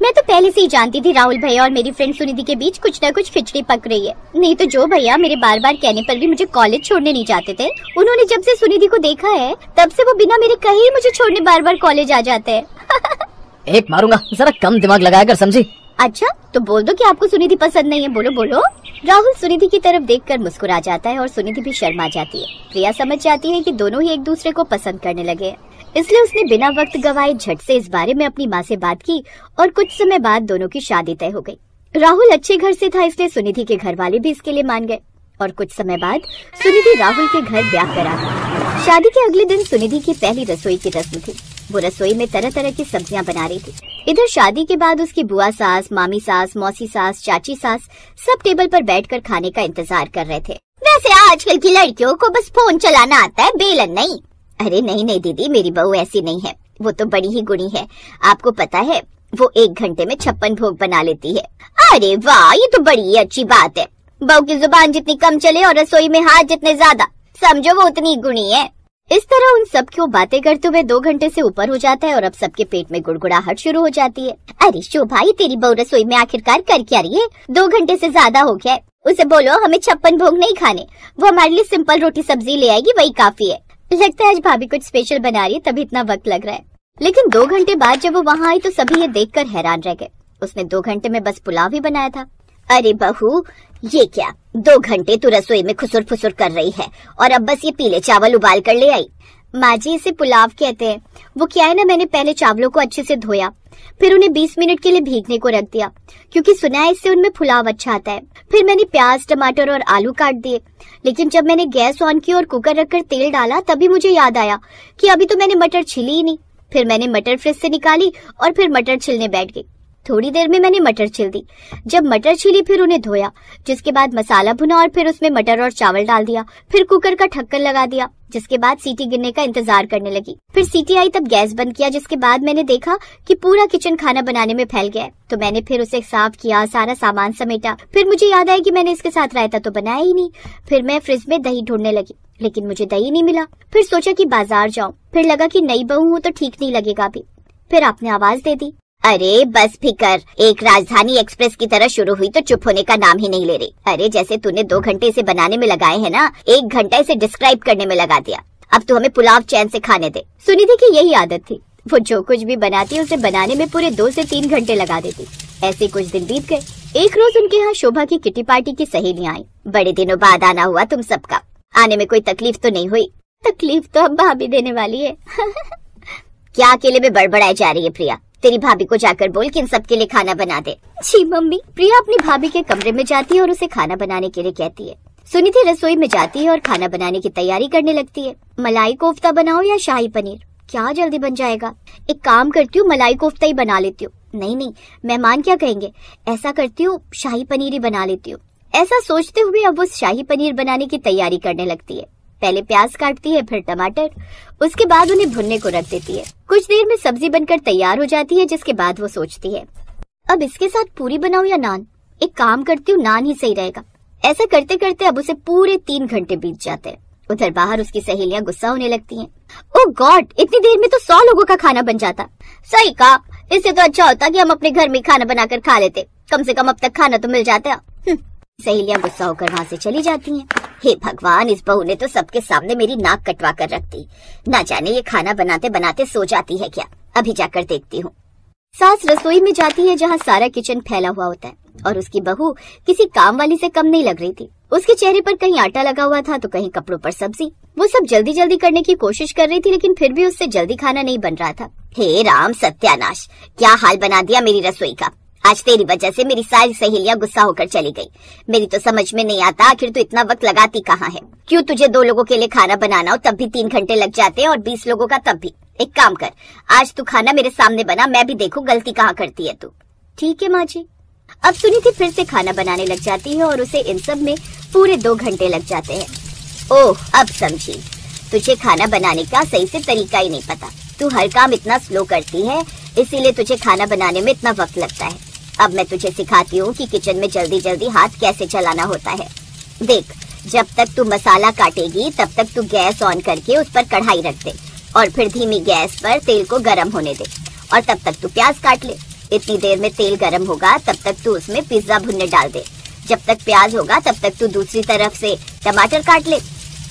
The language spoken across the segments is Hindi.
मैं तो पहले से ही जानती थी राहुल भैया और मेरी फ्रेंड सुनिधि के बीच कुछ न कुछ खिचड़ी पक रही है। नहीं तो जो भैया मेरे बार बार कहने पर भी मुझे कॉलेज छोड़ने नहीं जाते थे, उन्होंने जब से सुनिधि को देखा है तब से वो बिना मेरे कहे ही मुझे छोड़ने बार बार कॉलेज आ जाते हैं। एक मारूंगा, जरा कम दिमाग लगाया कर, समझी? अच्छा तो बोल दो कि आपको सुनिधि पसंद नहीं है, बोलो बोलो। राहुल सुनिधि की तरफ देखकर मुस्कुरा जाता है और सुनिधि भी शर्मा जाती है। प्रिया समझ जाती है कि दोनों ही एक दूसरे को पसंद करने लगे हैं, इसलिए उसने बिना वक्त गवाए झट से इस बारे में अपनी माँ से बात की और कुछ समय बाद दोनों की शादी तय हो गई। राहुल अच्छे घर से था, इसलिए सुनिधि के घर वाले भी इसके लिए मान गए और कुछ समय बाद सुनिधि राहुल के घर ब्याह करा। शादी के अगले दिन सुनिधि की पहली रसोई की रस्म थी। वो रसोई में तरह तरह की सब्जियां बना रही थी। इधर शादी के बाद उसकी बुआ सास, मामी सास, मौसी सास, चाची सास सब टेबल पर बैठकर खाने का इंतजार कर रहे थे। वैसे आजकल की लड़कियों को बस फोन चलाना आता है, बेलन नहीं। अरे नहीं नहीं दीदी, मेरी बहू ऐसी नहीं है, वो तो बड़ी ही गुणी है। आपको पता है वो 1 घंटे में 56 भोग बना लेती है। अरे वाह, ये तो बड़ी अच्छी बात है। बहू की जुबान जितनी कम चले और रसोई में हाथ जितने ज्यादा, समझो वो उतनी गुणी है। इस तरह उन सब क्यों बातें करते हुए 2 घंटे से ऊपर हो जाता है और अब सबके पेट में गुड़गुड़ाहट शुरू हो जाती है। अरे शोभा, ये तेरी बहू रसोई में आखिरकार कर क्या रही है? 2 घंटे से ज्यादा हो गया है। उसे बोलो हमें 56 भोग नहीं खाने, वो हमारे लिए सिंपल रोटी सब्जी ले आएगी, वही काफी है। लगता है आज भाभी कुछ स्पेशल बना रही है, तभी इतना वक्त लग रहा है। लेकिन 2 घंटे बाद जब वो वहाँ आई तो सभी ये देखकर हैरान रह गए। उसने 2 घंटे में बस पुलाव ही बनाया था। अरे बहू, ये क्या 2 घंटे तू रसोई में खुसुर फुसुर कर रही है और अब बस ये पीले चावल उबाल कर ले आई? माँ जी, इसे पुलाव कहते हैं। वो क्या है ना, मैंने पहले चावलों को अच्छे से धोया, फिर उन्हें 20 मिनट के लिए भीगने को रख दिया, क्योंकि सुना है इससे उनमें फुलाव अच्छा आता है। फिर मैंने प्याज, टमाटर और आलू काट दिए, लेकिन जब मैंने गैस ऑन की और कुकर रखकर तेल डाला तभी मुझे याद आया कि अभी तो मैंने मटर छिली ही नहीं। फिर मैंने मटर फ्रिज से निकाली और फिर मटर छिलने बैठ गई। थोड़ी देर में मैंने मटर छिल दी। जब मटर छिली फिर उन्हें धोया, जिसके बाद मसाला भुना और फिर उसमें मटर और चावल डाल दिया। फिर कुकर का ढक्कन लगा दिया, जिसके बाद सीटी गिरने का इंतजार करने लगी। फिर सीटी आई तब गैस बंद किया, जिसके बाद मैंने देखा कि पूरा किचन खाना बनाने में फैल गया है। तो मैंने फिर उसे साफ किया, सारा सामान समेटा। फिर मुझे याद आया कि मैंने इसके साथ रायता तो बनाया ही नहीं। फिर मैं फ्रिज में दही ढूंढने लगी, लेकिन मुझे दही नहीं मिला। फिर सोचा कि बाजार जाऊं, फिर लगा कि नई बहू हूँ तो ठीक नहीं लगेगा अभी। फिर आपने आवाज दे दी। अरे बस फिकर, एक राजधानी एक्सप्रेस की तरह शुरू हुई तो चुप होने का नाम ही नहीं ले रही। अरे जैसे तूने 2 घंटे इसे बनाने में लगाए हैं ना, 1 घंटा इसे डिस्क्राइब करने में लगा दिया। अब तू हमें पुलाव चैन से खाने दे। सुनिधि की यही आदत थी, वो जो कुछ भी बनाती उसे बनाने में पूरे 2 से 3 घंटे लगा देती। ऐसे कुछ दिन बीत गए। एक रोज उनके यहाँ शोभा की किटी पार्टी की सहेलियां आई। बड़े दिनों बाद आना हुआ तुम सबका, आने में कोई तकलीफ तो नहीं हुई? तकलीफ तो अब भाभी देने वाली है। क्या अकेले में बड़बड़ाई जा रही है प्रिया? तेरी भाभी को जाकर बोल कि इन सबके लिए खाना बना दे। जी मम्मी। प्रिया अपनी भाभी के कमरे में जाती है और उसे खाना बनाने के लिए कहती है। सुनिधि रसोई में जाती है और खाना बनाने की तैयारी करने लगती है। मलाई कोफ्ता बनाओ या शाही पनीर? क्या जल्दी बन जाएगा? एक काम करती हूँ, मलाई कोफ्ता ही बना लेती हूँ। नहीं नहीं, मेहमान क्या कहेंगे, ऐसा करती हूँ शाही पनीर ही बना लेती हूँ। ऐसा सोचते हुए अब वो शाही पनीर बनाने की तैयारी करने लगती है। पहले प्याज काटती है, फिर टमाटर, उसके बाद उन्हें भुनने को रख देती है। कुछ देर में सब्जी बनकर तैयार हो जाती है, जिसके बाद वो सोचती है अब इसके साथ पूरी बनाऊं या नान? एक काम करती हूँ, नान ही सही रहेगा। ऐसा करते करते अब उसे पूरे 3 घंटे बीत जाते हैं। उधर बाहर उसकी सहेलियां गुस्सा होने लगती हैं। ओह गॉड, इतनी देर में तो 100 लोगों का खाना बन जाता। सही कहा, इससे तो अच्छा होता कि हम अपने घर में खाना बनाकर खा लेते, कम से कम अब तक खाना तो मिल जाता। सहेलियां गुस्सा होकर वहाँ से चली जाती हैं। हे भगवान, इस बहू ने तो सबके सामने मेरी नाक कटवा कर रख दी। ना जाने ये खाना बनाते बनाते सो जाती है क्या? अभी जाकर देखती हूँ। सास रसोई में जाती है, जहाँ सारा किचन फैला हुआ होता है और उसकी बहू किसी काम वाली से कम नहीं लग रही थी। उसके चेहरे पर कहीं आटा लगा हुआ था तो कहीं कपड़ों पर सब्जी। वो सब जल्दी जल्दी करने की कोशिश कर रही थी, लेकिन फिर भी उससे जल्दी खाना नहीं बन रहा था। हे राम सत्यानाश, क्या हाल बना दिया मेरी रसोई का। आज तेरी वजह से मेरी सारी सहेलियां गुस्सा होकर चली गई। मेरी तो समझ में नहीं आता, आखिर तू इतना वक्त लगाती कहाँ है? क्यों तुझे 2 लोगों के लिए खाना बनाना हो तब भी 3 घंटे लग जाते हैं और 20 लोगों का तब भी। एक काम कर, आज तू खाना मेरे सामने बना, मैं भी देखूं गलती कहाँ करती है तू। ठीक है माँ जी। अब सुनिधि फिर से खाना बनाने लग जाती है और उसे इन सब में पूरे 2 घंटे लग जाते हैं। ओह, अब समझी, तुझे खाना बनाने का सही से तरीका ही नहीं पता। तू हर काम इतना स्लो करती है, इसीलिए तुझे खाना बनाने में इतना वक्त लगता है। अब मैं तुझे सिखाती हूँ कि किचन में जल्दी जल्दी हाथ कैसे चलाना होता है। देख, जब तक तू मसाला काटेगी तब तक तू गैस ऑन करके उस पर कढ़ाई रख दे और फिर धीमी गैस पर तेल को गर्म होने दे और तब तक तू प्याज काट ले। इतनी देर में तेल गरम होगा, तब तक तू उसमें पिज्जा भुनने डाल दे। जब तक प्याज होगा तब तक तू दूसरी तरफ से टमाटर काट ले।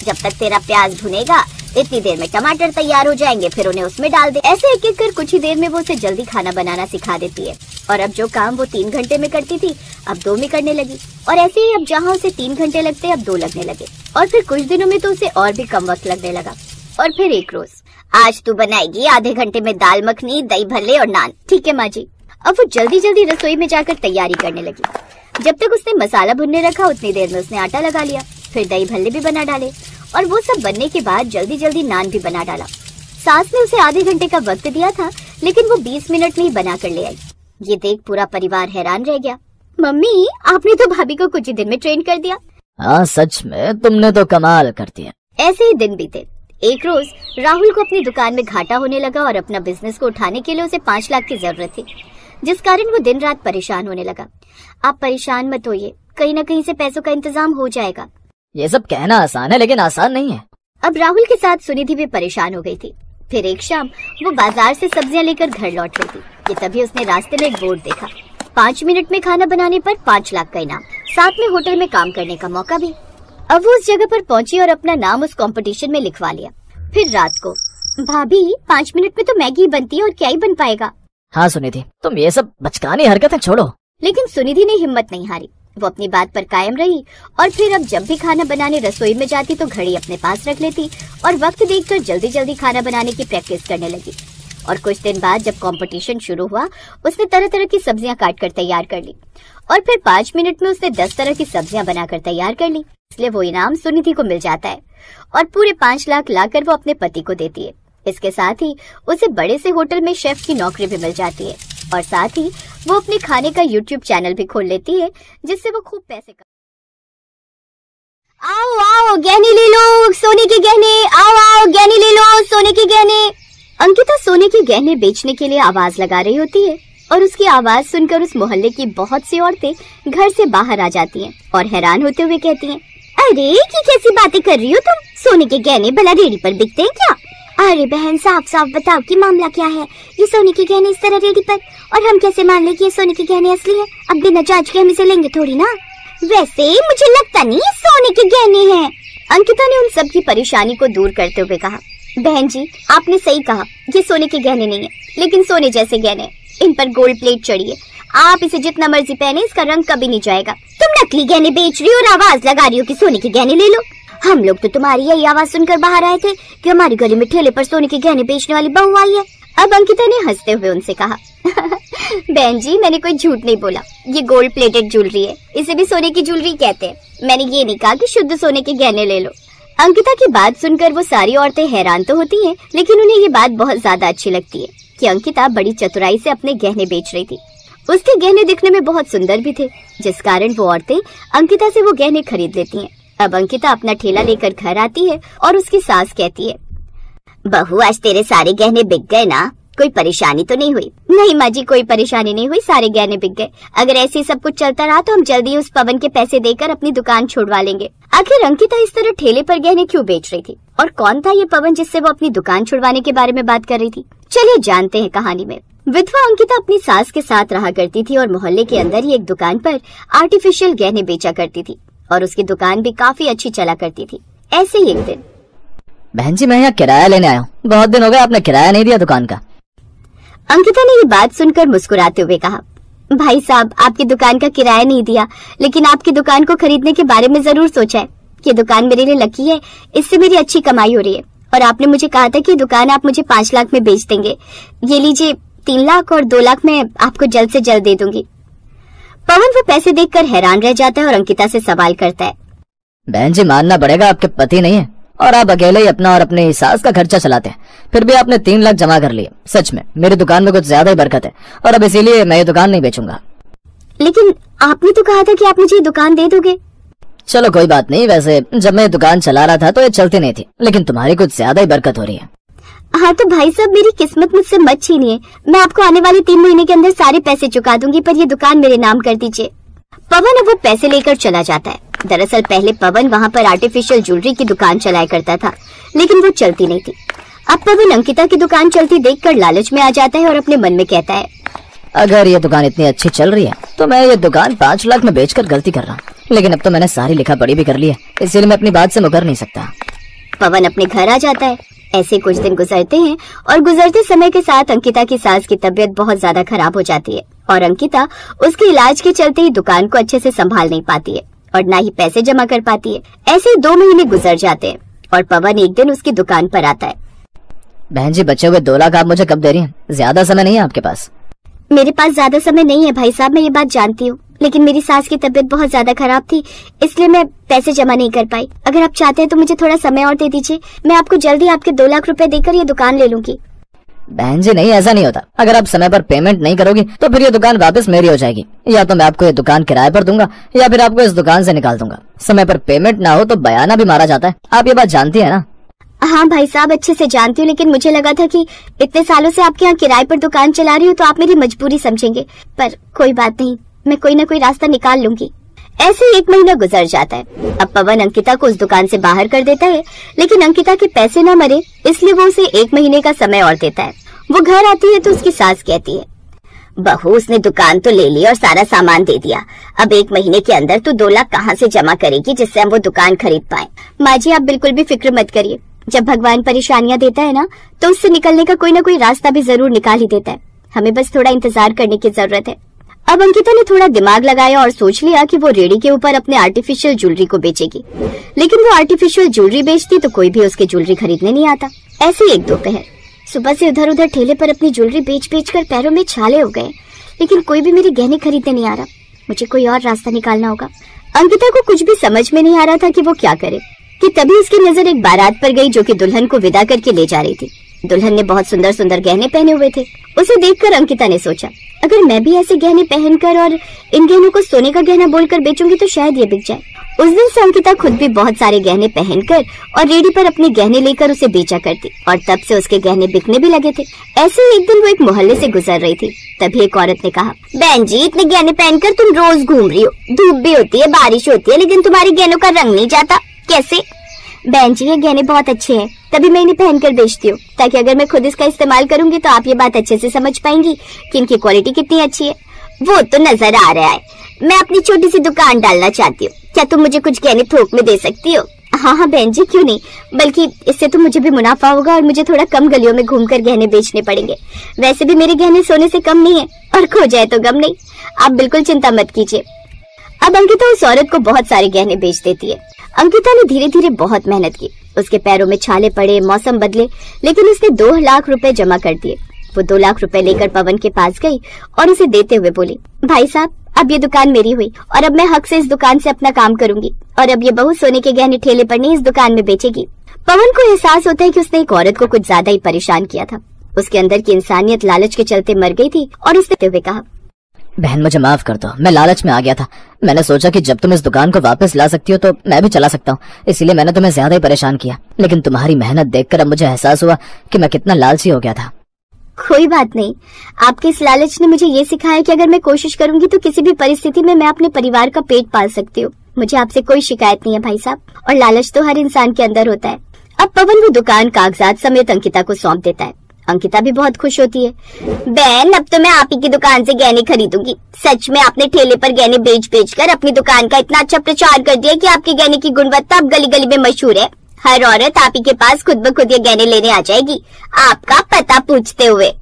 जब तक तेरा प्याज भुनेगा इतनी देर में टमाटर तैयार हो जाएंगे, फिर उन्हें उसमें डाल दे। ऐसे एक एक कर कुछ ही देर में वो उसे जल्दी खाना बनाना सिखा देती है। और अब जो काम वो 3 घंटे में करती थी अब 2 में करने लगी। और ऐसे ही अब जहाँ उसे 3 घंटे लगते अब 2 लगने लगे। और फिर कुछ दिनों में तो उसे और भी कम वक्त लगने लगा। और फिर एक रोज, आज तू बनाएगी आधे घंटे में दाल मखनी, दही भल्ले और नान। ठीक है माँ जी। अब वो जल्दी जल्दी रसोई में जाकर तैयारी करने लगी। जब तक उसने मसाला भुनने रखा उतनी देर में उसने आटा लगा लिया, फिर दही भल्ले भी बना डाले और वो सब बनने के बाद जल्दी जल्दी नान भी बना डाला। सास ने उसे आधे घंटे का वक्त दिया था, लेकिन वो 20 मिनट में ही बना कर ले आई। ये देख पूरा परिवार हैरान रह गया। मम्मी, आपने तो भाभी को कुछ ही दिन में ट्रेन कर दिया। हाँ सच में तुमने तो कमाल कर दिया। ऐसे ही दिन बीते। एक रोज राहुल को अपनी दुकान में घाटा होने लगा और अपना बिजनेस को उठाने के लिए उसे 5 लाख की जरूरत थी, जिस कारण वो दिन रात परेशान होने लगा। आप परेशान मत होइए, कहीं न कहीं से पैसों का इंतजाम हो जाएगा। ये सब कहना आसान है लेकिन आसान नहीं है। अब राहुल के साथ सुनिधि भी परेशान हो गई थी। फिर एक शाम वो बाजार से सब्जियां लेकर घर लौट रही थी कि तभी उसने रास्ते में एक बोर्ड देखा। 5 मिनट में खाना बनाने पर 5 लाख का इनाम, साथ में होटल में काम करने का मौका भी। अब वो उस जगह पर पहुंची और अपना नाम उस कंपटीशन में लिखवा लिया। फिर रात को, भाभी 5 मिनट में तो मैगी बनती है और क्या ही बन पाएगा। हाँ सुनिधि, तुम ये सब बचकानी हरकतें छोड़ो। लेकिन सुनिधि ने हिम्मत नहीं हारी। वो अपनी बात पर कायम रही और फिर अब जब भी खाना बनाने रसोई में जाती तो घड़ी अपने पास रख लेती और वक्त देखकर जल्दी जल्दी खाना बनाने की प्रैक्टिस करने लगी। और कुछ दिन बाद जब कंपटीशन शुरू हुआ उसने तरह तरह की सब्जियां काट कर तैयार कर ली और फिर 5 मिनट में उसने 10 तरह की सब्जियां बनाकर तैयार कर ली। इसलिए वो इनाम सुनिधि को मिल जाता है और पूरे 5 लाख लाकर वो अपने पति को देती है। इसके साथ ही उसे बड़े से होटल में शेफ की नौकरी भी मिल जाती है और साथ ही वो अपने खाने का YouTube चैनल भी खोल लेती है, जिससे वो खूब पैसे आओ आओ गहने ले लो, सोने के गहने, आओ आओ गहने ले लो, सोने के गहने। अंकिता सोने के गहने बेचने के लिए आवाज लगा रही होती है और उसकी आवाज सुनकर उस मोहल्ले की बहुत सी औरतें घर से बाहर आ जाती हैं और हैरान होते हुए कहती हैं, अरे ये कैसी बातें कर रही हो तुम? सोने के गहने भला रेडी पर बिकते हैं क्या? अरे बहन, साफ साफ बताओ कि मामला क्या है? ये सोने के गहने इस तरह रेडी पर, और हम कैसे मान ले कि ये सोने के गहने असली हैं? अब बिना जांच के हम इसे लेंगे थोड़ी ना। वैसे मुझे लगता नहीं ये सोने के गहने हैं। अंकिता ने उन सब की परेशानी को दूर करते हुए कहा, बहन जी आपने सही कहा, ये सोने के गहने नहीं है, लेकिन सोने जैसे गहने, इन पर गोल्ड प्लेट चढ़ी है। आप इसे जितना मर्जी पहने, इसका रंग कभी नहीं जाएगा। तुम नकली गहने बेच रही हो और आवाज लगा रही हो कि सोने के गहने ले लो। हम लोग तो तुम्हारी यही आवाज सुनकर बाहर आए थे कि हमारी गली में ठेले पर सोने के गहने बेचने वाली बहू आई है। अब अंकिता ने हंसते हुए उनसे कहा, बहन जी मैंने कोई झूठ नहीं बोला, ये गोल्ड प्लेटेड ज्वेलरी है, इसे भी सोने की ज्वेलरी कहते हैं। मैंने ये नहीं कहा कि शुद्ध सोने के गहने ले लो। अंकिता की बात सुनकर वो सारी औरतें हैरान तो होती हैं, लेकिन उन्हें ये बात बहुत ज्यादा अच्छी लगती है कि अंकिता बड़ी चतुराई से अपने गहने बेच रही थी। उसके गहने दिखने में बहुत सुंदर भी थे, जिस कारण वो औरतें अंकिता से वो गहने खरीद लेती हैं। अब अंकिता अपना ठेला लेकर घर आती है और उसकी सास कहती है, बहू आज तेरे सारे गहने बिक गए ना? कोई परेशानी तो नहीं हुई? नहीं माँ जी, कोई परेशानी नहीं हुई, सारे गहने बिक गए। अगर ऐसे ही सब कुछ चलता रहा तो हम जल्दी उस पवन के पैसे देकर अपनी दुकान छुड़वा लेंगे। आखिर अंकिता इस तरह ठेले पर गहने क्यों बेच रही थी और कौन था ये पवन जिससे वो अपनी दुकान छुड़वाने के बारे में बात कर रही थी? चलिए जानते हैं कहानी में। विधवा अंकिता अपनी सास के साथ रहा करती थी और मोहल्ले के अंदर ही एक दुकान पर आर्टिफिशियल गहने बेचा करती थी और उसकी दुकान भी काफी अच्छी चला करती थी। ऐसे ही एक दिन, बहन जी मैं यहाँ किराया लेने आया हूँ, बहुत दिन हो गए आपने किराया नहीं दिया दुकान का। अंकिता ने ये बात सुनकर मुस्कुराते हुए कहा, भाई साहब आपकी दुकान का किराया नहीं दिया, लेकिन आपकी दुकान को खरीदने के बारे में जरूर सोचा है। ये दुकान मेरे लिए लकी है, इससे मेरी अच्छी कमाई हो रही है और आपने मुझे कहा था कि दुकान आप मुझे 5 लाख में बेच देंगे। ये लीजिए 3 लाख और 2 लाख में आपको जल्द से जल्द दे दूंगी। पवन वो पैसे देखकर हैरान रह जाता है और अंकिता से सवाल करता है, बहन जी मानना पड़ेगा आपके पति नहीं है और आप अकेले ही अपना और अपनी सास का खर्चा चलाते हैं, फिर भी आपने 3 लाख जमा कर लिए। सच में मेरी दुकान में कुछ ज्यादा ही बरकत है और अब इसीलिए मैं ये दुकान नहीं बेचूंगा। लेकिन आपने तो कहा था कि आप मुझे ये दुकान दे दोगे। चलो कोई बात नहीं, वैसे जब मैं दुकान चला रहा था तो ये चलती नहीं थी, लेकिन तुम्हारी कुछ ज्यादा ही बरकत हो रही है। हाँ तो भाई साहब मेरी किस्मत मुझसे मत छीनिए, मैं आपको आने वाले 3 महीने के अंदर सारे पैसे चुका दूंगी, पर ये दुकान मेरे नाम कर दीजिए। पवन अब वो पैसे लेकर चला जाता है। दरअसल पहले पवन वहाँ पर आर्टिफिशियल ज्वेलरी की दुकान चलाया करता था, लेकिन वो चलती नहीं थी। अब पवन अंकिता की दुकान चलती देखकर लालच में आ जाता है और अपने मन में कहता है, अगर ये दुकान इतनी अच्छी चल रही है तो मैं ये दुकान 5 लाख में बेचकर गलती कर रहा हूँ, लेकिन अब तो मैंने सारी लिखा पढ़ी भी कर ली है, इसीलिए मैं अपनी बात से मुकर नहीं सकता। पवन अपने घर आ जाता है। ऐसे कुछ दिन गुजरते हैं और गुजरते समय के साथ अंकिता की सास की तबीयत बहुत ज्यादा खराब हो जाती है और अंकिता उसके इलाज के चलते ही दुकान को अच्छे से संभाल नहीं पाती है और ना ही पैसे जमा कर पाती है। ऐसे ही 2 महीने गुजर जाते हैं और पवन एक दिन उसकी दुकान पर आता है। बहन जी, बचे हुए 2 लाख आप मुझे कब दे रही हैं? ज्यादा समय नहीं है आपके पास? मेरे पास ज्यादा समय नहीं है भाई साहब, मैं ये बात जानती हूँ, लेकिन मेरी सास की तबीयत बहुत ज्यादा खराब थी, इसलिए मैं पैसे जमा नहीं कर पाई। अगर आप चाहते हैं तो मुझे थोड़ा समय और दे दीजिए, मैं आपको जल्दी आपके 2 लाख रुपए देकर ये दुकान ले लूंगी। बहन जी नहीं, ऐसा नहीं होता। अगर आप समय पर पेमेंट नहीं करोगी तो फिर ये दुकान वापस मेरी हो जाएगी, या तो मैं आपको ये दुकान किराए पर दूंगा या फिर आपको इस दुकान से निकाल दूंगा। समय पर पेमेंट ना हो तो बयाना भी मारा जाता है, आप ये बात जानती है ना? हाँ भाई साहब, अच्छे से जानती हूँ, लेकिन मुझे लगा था कि इतने सालों से आपके यहाँ किराए पर दुकान चला रही हूँ तो आप मेरी मजबूरी समझेंगे, पर कोई बात नहीं, मैं कोई ना कोई रास्ता निकाल लूंगी। ऐसे 1 महीना गुजर जाता है। अब पवन अंकिता को उस दुकान से बाहर कर देता है, लेकिन अंकिता के पैसे न मरे इसलिए वो उसे 1 महीने का समय और देता है। वो घर आती है तो उसकी सास कहती है, बहू उसने दुकान तो ले ली और सारा सामान दे दिया, अब 1 महीने के अंदर तू 2 लाख कहाँ से जमा करेगी जिससे हम वो दुकान खरीद पाए। माँ जी, आप बिल्कुल भी फिक्र मत करिए, जब भगवान परेशानियां देता है ना तो उससे निकलने का कोई ना कोई रास्ता भी जरूर निकाल ही देता है, हमें बस थोड़ा इंतजार करने की जरूरत है। अब अंकिता ने थोड़ा दिमाग लगाया और सोच लिया कि वो रेडी के ऊपर अपने आर्टिफिशियल ज्वेलरी को बेचेगी, लेकिन वो आर्टिफिशियल ज्वेलरी बेचती तो कोई भी उसके ज्वेलरी खरीदने नहीं आता। ऐसे एक दोपहर सुबह से उधर उधर ठेले पर अपनी ज्वेलरी बेच बेच कर पैरों में छाले हो गए, लेकिन कोई भी मेरे गहने खरीदने नहीं आ रहा, मुझे कोई और रास्ता निकालना होगा। अंकिता को कुछ भी समझ में नहीं आ रहा था कि वो क्या करे कि तभी उसकी नजर एक बारात पर गई जो कि दुल्हन को विदा करके ले जा रही थी। दुल्हन ने बहुत सुंदर सुंदर गहने पहने हुए थे। उसे देखकर अंकिता ने सोचा, अगर मैं भी ऐसे गहने पहनकर और इन गहनों को सोने का गहना बोलकर बेचूंगी तो शायद ये बिक जाए। उस दिन से अंकिता खुद भी बहुत सारे गहने पहनकर और रेडी पर अपने गहने लेकर उसे बेचा करती और तब से उसके गहने बिकने भी लगे थे। ऐसे ही एक दिन वो एक मोहल्ले से गुजर रही थी, तभी एक औरत ने कहा, बहन जी, इतने गहने पहनकर तुम रोज घूम रही हो, धूप भी होती है, बारिश होती है, लेकिन तुम्हारे गहनों का रंग नहीं जाता, कैसे? बहन जी, ये गहने बहुत अच्छे हैं, तभी मैं इन्हें पहनकर बेचती हूँ, ताकि अगर मैं खुद इसका इस्तेमाल करूंगी तो आप ये बात अच्छे से समझ पाएंगी कि इनकी क्वालिटी कितनी अच्छी है। वो तो नजर आ रहा है, मैं अपनी छोटी सी दुकान डालना चाहती हूँ, क्या तुम मुझे कुछ गहने थोक में दे सकती हो? हाँ बहन जी, क्यों नहीं, बल्कि इससे तो मुझे भी मुनाफा होगा और मुझे थोड़ा कम गलियों में घूमकर गहने बेचने पड़ेंगे। वैसे भी मेरे गहने सोने से कम नहीं है और खो जाए तो गम नहीं, आप बिल्कुल चिंता मत कीजिए। अब अंकिता उस औरत को बहुत सारे गहने बेच देती है। अंकिता ने धीरे धीरे बहुत मेहनत की, उसके पैरों में छाले पड़े, मौसम बदले, लेकिन उसने 2 लाख रुपए जमा कर दिए। वो 2 लाख रुपए लेकर पवन के पास गई और उसे देते हुए बोली, भाई साहब, अब ये दुकान मेरी हुई और अब मैं हक से इस दुकान से अपना काम करूंगी और अब ये बहू सोने के गहने ठेले पर नहीं इस दुकान में बेचेगी। पवन को एहसास होता है कि उसने एक औरत को कुछ ज्यादा ही परेशान किया था। उसके अंदर की इंसानियत लालच के चलते मर गई थी और उसने हुए कहा, बहन मुझे माफ कर दो, मैं लालच में आ गया था। मैंने सोचा कि जब तुम इस दुकान को वापस ला सकती हो तो मैं भी चला सकता हूँ, इसीलिए मैंने तुम्हें ज्यादा ही परेशान किया, लेकिन तुम्हारी मेहनत देखकर अब मुझे एहसास हुआ कि मैं कितना लालची हो गया था। कोई बात नहीं, आपके इस लालच ने मुझे ये सिखाया कि अगर मैं कोशिश करूंगी तो किसी भी परिस्थिति में मैं अपने परिवार का पेट पाल सकती हूँ। मुझे आपसे कोई शिकायत नहीं है भाई साहब, और लालच तो हर इंसान के अंदर होता है। अब पवन वो दुकान कागजात समेत अंकिता को सौंप देता है। अंकिता भी बहुत खुश होती है। बहन, अब तो मैं आप ही की दुकान से गहने खरीदूंगी। सच में आपने ठेले पर गहने बेच बेच कर अपनी दुकान का इतना अच्छा प्रचार कर दिया कि आपके गहने की गुणवत्ता अब गली गली में मशहूर है। हर औरत आप ही के पास खुद ब खुद ये गहने लेने आ जाएगी, आपका पता पूछते हुए।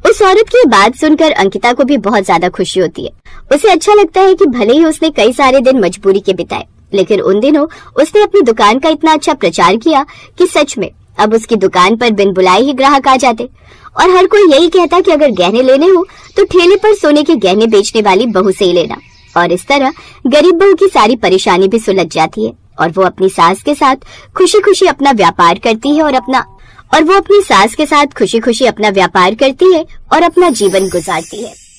उस औरत की बात सुनकर अंकिता को भी बहुत ज्यादा खुशी होती है। उसे अच्छा लगता है कि भले ही उसने कई सारे दिन मजबूरी के बिताए, लेकिन उन दिनों उसने अपनी दुकान का इतना अच्छा प्रचार किया कि सच में अब उसकी दुकान पर बिन बुलाए ही ग्राहक आ जाते और हर कोई यही कहता कि अगर गहने लेने हो तो ठेले पर सोने के गहने बेचने वाली बहू से ही लेना। और इस तरह गरीब बहू की सारी परेशानी भी सुलझ जाती है और वो अपनी सास के साथ खुशी खुशी अपना व्यापार करती है और अपना जीवन गुजारती है।